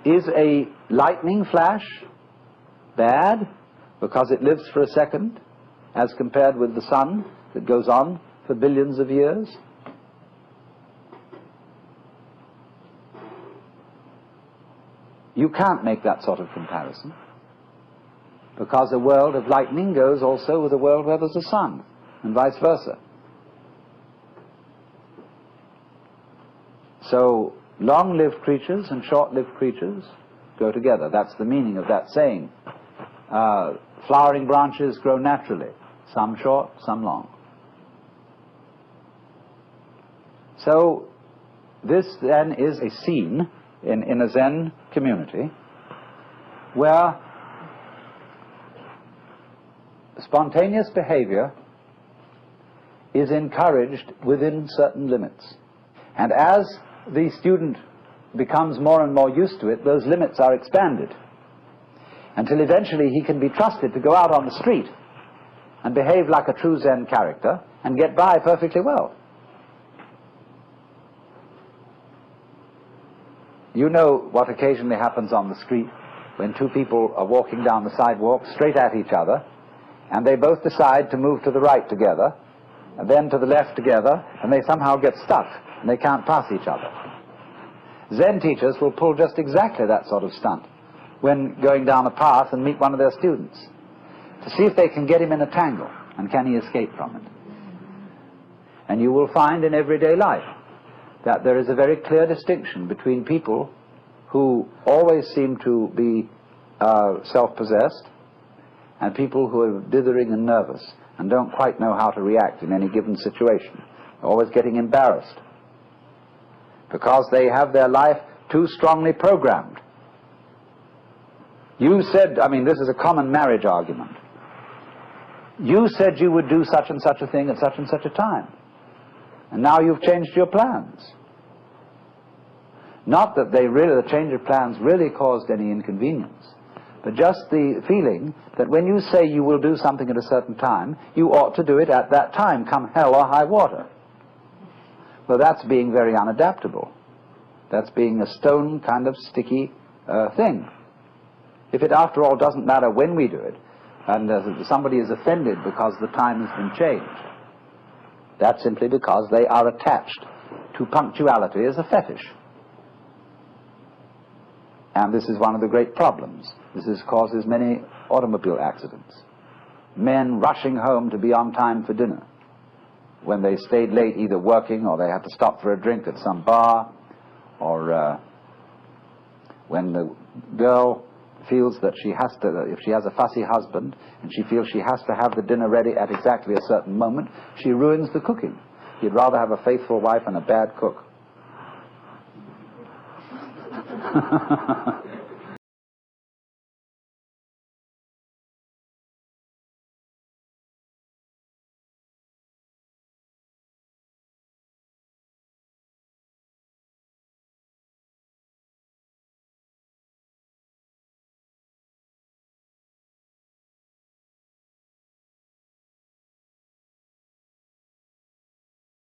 Is a lightning flash bad because it lives for a second as compared with the sun that goes on for billions of years? You can't make that sort of comparison, because a world of lightning goes also with a world where there's a sun, and vice versa. So long-lived creatures and short-lived creatures go together. That's the meaning of that saying. Flowering branches grow naturally, some short, some long. So this then is a scene in a Zen community where spontaneous behavior is encouraged within certain limits. And as the student becomes more and more used to it, those limits are expanded until eventually he can be trusted to go out on the street and behave like a true Zen character and get by perfectly well. You know what occasionally happens on the street when two people are walking down the sidewalk straight at each other, and they both decide to move to the right together, and then to the left together, and they somehow get stuck, and they can't pass each other. Zen teachers will pull just exactly that sort of stunt when going down a path and meet one of their students, to see if they can get him in a tangle, and can he escape from it. And you will find in everyday life that there is a very clear distinction between people who always seem to be self-possessed and people who are dithering and nervous and don't quite know how to react in any given situation, always getting embarrassed because they have their life too strongly programmed. You said, I mean, this is a common marriage argument. You said you would do such and such a thing at such and such a time, and now you've changed your plans. Not that the change of plans really caused any inconvenience, but just the feeling that when you say you will do something at a certain time, you ought to do it at that time, come hell or high water. Well, that's being very unadaptable. That's being a stone kind of sticky thing. If it, after all, doesn't matter when we do it, and somebody is offended because the time has been changed, that's simply because they are attached to punctuality as a fetish. And this is one of the great problems. This causes many automobile accidents. Men rushing home to be on time for dinner when they stayed late either working or they had to stop for a drink at some bar, or when the girl feels that she has to, if she has a fussy husband and she feels she has to have the dinner ready at exactly a certain moment, she ruins the cooking. He'd rather have a faithful wife and a bad cook.